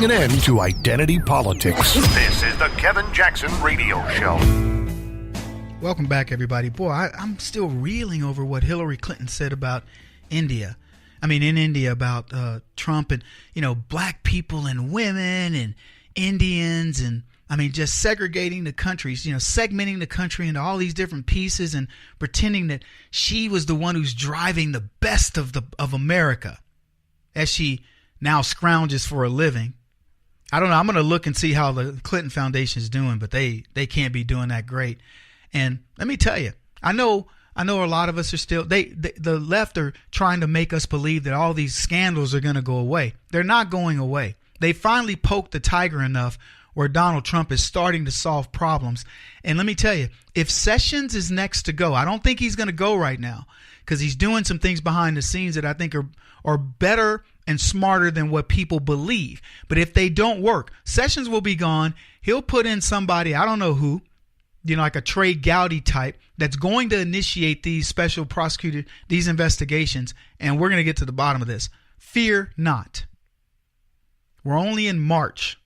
putting an end to identity politics. This is the Kevin Jackson Radio Show. Welcome back, everybody. Boy, I'm still reeling over what Hillary Clinton said about India. I mean, in India about Trump and, black people and women and Indians and, just segregating the countries, segmenting the country into all these different pieces and pretending that she was the one who's driving the best of America as she now scrounges for a living. I don't know. I'm going to look and see how the Clinton Foundation is doing, but they can't be doing that great. And let me tell you, I know a lot of us are still, the left are trying to make us believe that all these scandals are going to go away. They're not going away. They finally poked the tiger enough where Donald Trump is starting to solve problems. And let me tell you, if Sessions is next to go, I don't think he's going to go right now because he's doing some things behind the scenes that I think are better and smarter than what people believe. But if they don't work, Sessions will be gone. He'll put in somebody, I don't know who, like a Trey Gowdy type that's going to initiate these special prosecutor, these investigations. And we're going to get to the bottom of this. Fear not. We're only in March.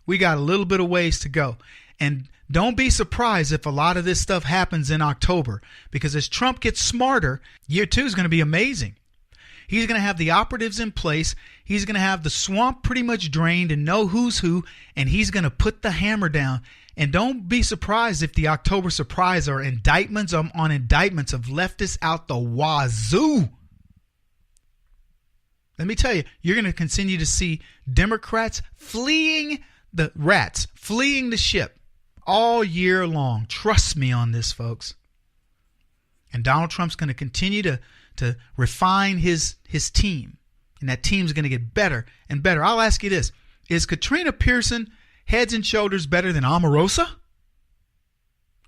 We got a little bit of ways to go. And don't be surprised if a lot of this stuff happens in October, because as Trump gets smarter, year 2 is going to be amazing. He's going to have the operatives in place. He's going to have the swamp pretty much drained and know who's who, and he's going to put the hammer down. And don't be surprised if the October surprise are indictments on indictments of leftists out the wazoo. Let me tell you, you're going to continue to see Democrats fleeing the ship all year long. Trust me on this, folks. And Donald Trump's going to continue to refine his team. And that team's going to get better and better. I'll ask you this. Is Katrina Pearson heads and shoulders better than Omarosa?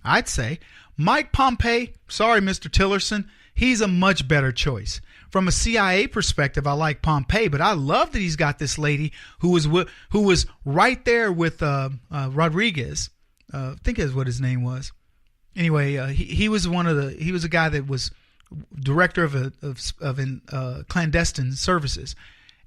I'd say. Mike Pompeo, sorry, Mr. Tillerson, he's a much better choice. From a CIA perspective, I like Pompeo, but I love that he's got this lady who was right there with Rodriguez. I think that's what his name was. Anyway, he was a guy that was director of clandestine services,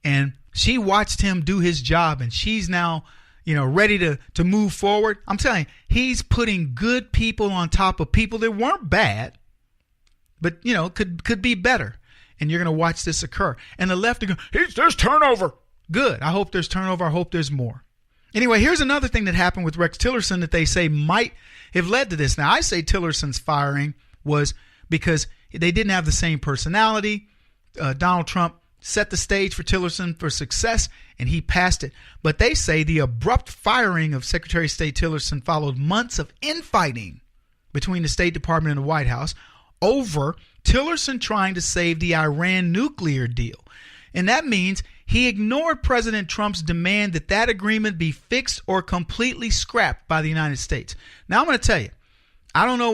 and she watched him do his job, and she's now ready to move forward. I'm telling you, he's putting good people on top of people that weren't bad, but could be better. And you're going to watch this occur. And the left are going, there's turnover. Good. I hope there's turnover. I hope there's more. Anyway, here's another thing that happened with Rex Tillerson that they say might have led to this. Now, I say Tillerson's firing was because they didn't have the same personality. Donald Trump set the stage for Tillerson for success, and he passed it. But they say the abrupt firing of Secretary of State Tillerson followed months of infighting between the State Department and the White House over Tillerson trying to save the Iran nuclear deal. And that means he ignored President Trump's demand that agreement be fixed or completely scrapped by the United States. Now, I'm going to tell you, I don't know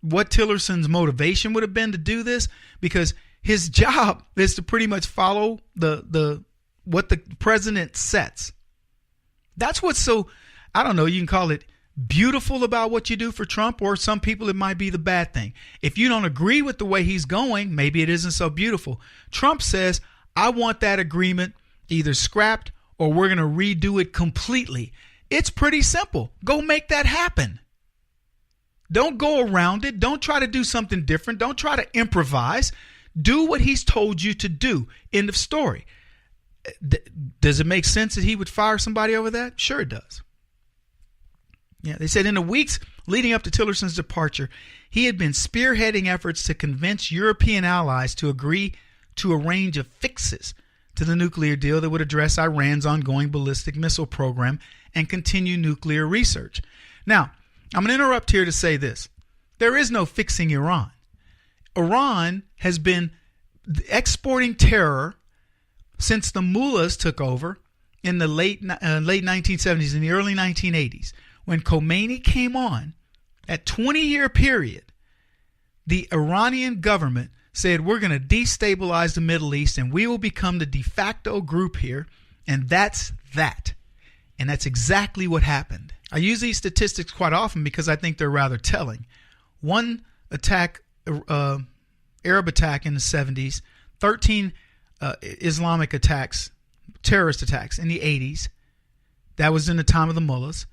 what Tillerson's motivation would have been to do this, because his job is to pretty much follow what the president sets. That's what's so, I don't know, you can call it beautiful about what you do for Trump, or some people it might be the bad thing. If you don't agree with the way he's going, maybe it isn't so beautiful. Trump says, I want that agreement either scrapped or we're going to redo it completely. It's pretty simple. Go make that happen. Don't go around it. Don't try to do something different. Don't try to improvise. Do what he's told you to do. End of story. Does it make sense that he would fire somebody over that? Sure it does. Yeah, they said in the weeks leading up to Tillerson's departure, he had been spearheading efforts to convince European allies to agree to a range of fixes to the nuclear deal that would address Iran's ongoing ballistic missile program and continue nuclear research. Now, I'm going to interrupt here to say this. There is no fixing Iran. Iran has been exporting terror since the mullahs took over in the late 1970s and the early 1980s. When Khomeini came on, that 20-year period, the Iranian government said, we're going to destabilize the Middle East and we will become the de facto group here. And that's that. And that's exactly what happened. I use these statistics quite often because I think they're rather telling. One attack, Arab attack in the 70s, 13 Islamic attacks, terrorist attacks in the 80s, That was in the time of the mullahs.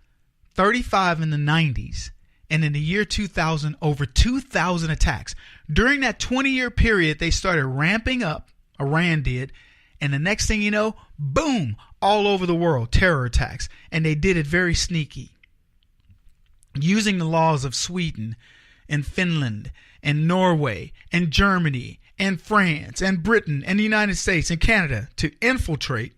35 in the 90s. And in the year 2000, over 2,000 attacks. During that 20-year period, they started ramping up. Iran did. And the next thing you know, boom, all over the world, terror attacks. And they did it very sneaky. Using the laws of Sweden and Finland and Norway and Germany and France and Britain and the United States and Canada to infiltrate.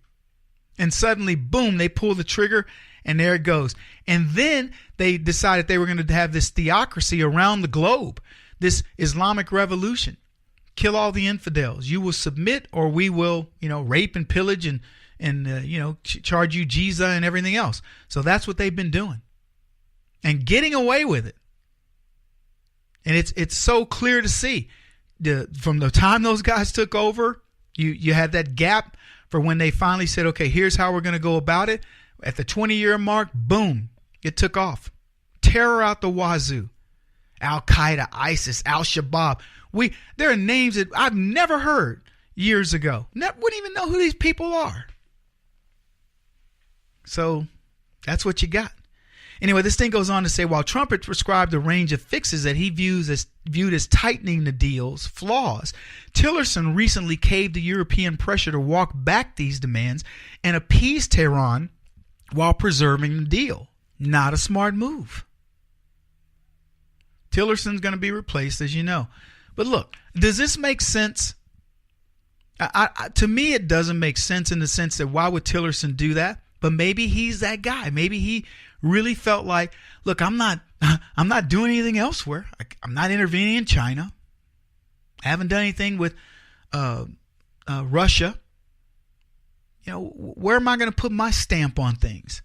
And suddenly, boom, they pull the trigger and there it goes. And then they decided they were going to have this theocracy around the globe, this Islamic revolution. Kill all the infidels. You will submit or we will, rape and pillage and charge you jiza and everything else. So that's what they've been doing and getting away with it. And it's so clear to see from the time those guys took over, you had that gap for when they finally said, okay, here's how we're going to go about it. At the 20-year mark, boom, it took off. Terror out the wazoo. Al-Qaeda, ISIS, Al-Shabaab. There are names that I've never heard years ago. Wouldn't even know who these people are. So that's what you got. Anyway, this thing goes on to say, while Trump had prescribed a range of fixes that he viewed as tightening the deal's flaws, Tillerson recently caved to European pressure to walk back these demands and appease Tehran while preserving the deal. Not a smart move. Tillerson's going to be replaced, as you know. But look, does this make sense? To me, it doesn't make sense in the sense that why would Tillerson do that? But maybe he's that guy. Maybe he really felt like, look, I'm not doing anything elsewhere. I'm not intervening in China. I haven't done anything with Russia. Where am I going to put my stamp on things?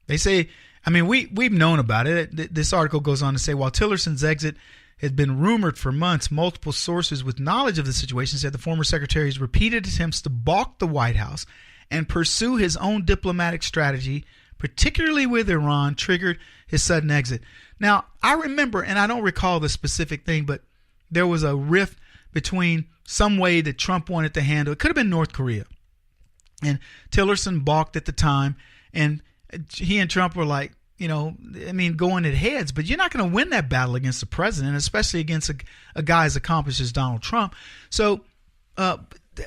They say, we've known about it. This article goes on to say, while Tillerson's exit has been rumored for months, multiple sources with knowledge of the situation said the former secretary's repeated attempts to balk the White House and pursue his own diplomatic strategy, particularly with Iran, triggered his sudden exit. Now, I remember, and I don't recall the specific thing, but there was a rift between some way that Trump wanted to handle. It could have been North Korea. And Tillerson balked at the time, and he and Trump were like, going at heads, but you're not going to win that battle against the president, especially against a guy as accomplished as Donald Trump. So,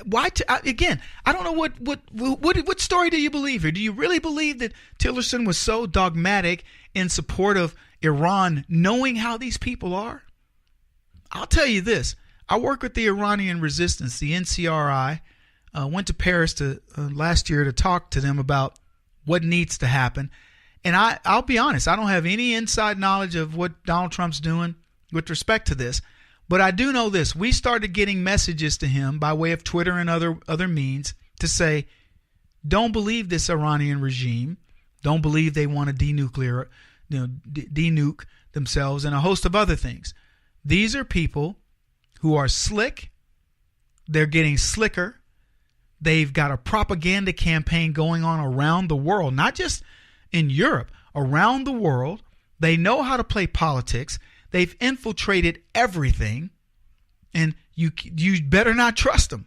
why? Again, I don't know what story do you believe here? Do you really believe that Tillerson was so dogmatic in support of Iran, knowing how these people are? I'll tell you this. I work with the Iranian resistance, the NCRI. Went to Paris last year to talk to them about what needs to happen. And I'll be honest, I don't have any inside knowledge of what Donald Trump's doing with respect to this. But I do know this. We started getting messages to him by way of Twitter and other means to say, don't believe this Iranian regime. Don't believe they want to denuke themselves and a host of other things. These are people who are slick. They're getting slicker. They've got a propaganda campaign going on around the world, not just in Europe, around the world. They know how to play politics. They've infiltrated everything, and you better not trust them.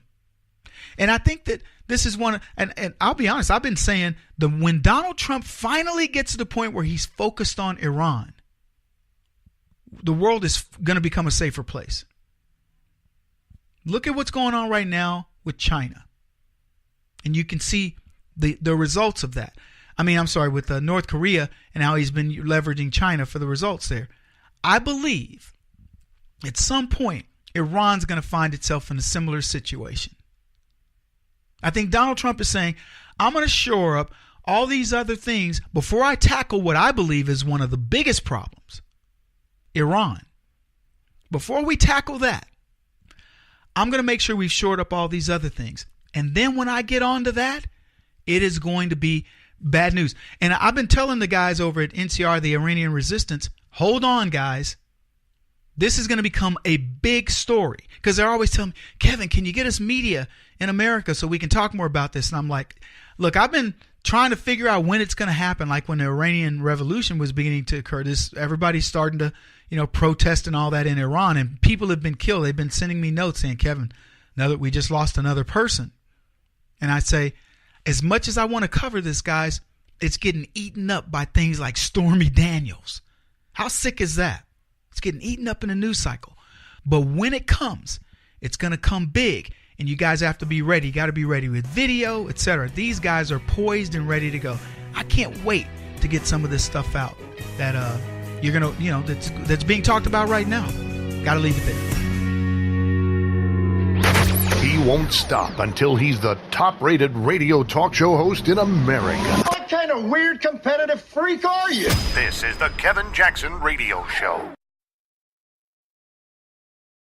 And I think that this is and I'll be honest, I've been saying that when Donald Trump finally gets to the point where he's focused on Iran, the world is going to become a safer place. Look at what's going on right now with China. And you can see the results of that. With North Korea and how he's been leveraging China for the results there. I believe at some point Iran's going to find itself in a similar situation. I think Donald Trump is saying, I'm going to shore up all these other things before I tackle what I believe is one of the biggest problems, Iran. Before we tackle that, I'm going to make sure we've shored up all these other things. And then when I get onto that, it is going to be bad news. And I've been telling the guys over at NCR, the Iranian resistance, hold on, guys. This is going to become a big story. Because they're always telling me, Kevin, can you get us media in America so we can talk more about this? And I'm like, look, I've been trying to figure out when it's going to happen. Like when the Iranian Revolution was beginning to occur, everybody's starting to, protest and all that in Iran. And people have been killed. They've been sending me notes saying, Kevin, now that we just lost another person. And I say, as much as I want to cover this, guys, it's getting eaten up by things like Stormy Daniels. How sick is that? It's getting eaten up in the news cycle. But when it comes, it's going to come big. And you guys have to be ready. You got to be ready with video, etc. These guys are poised and ready to go. I can't wait to get some of this stuff out that you're going to, that's being talked about right now. Got to leave it there. He won't stop until he's the top-rated radio talk show host in America. What kind of weird competitive freak are you? This is the Kevin Jackson Radio Show.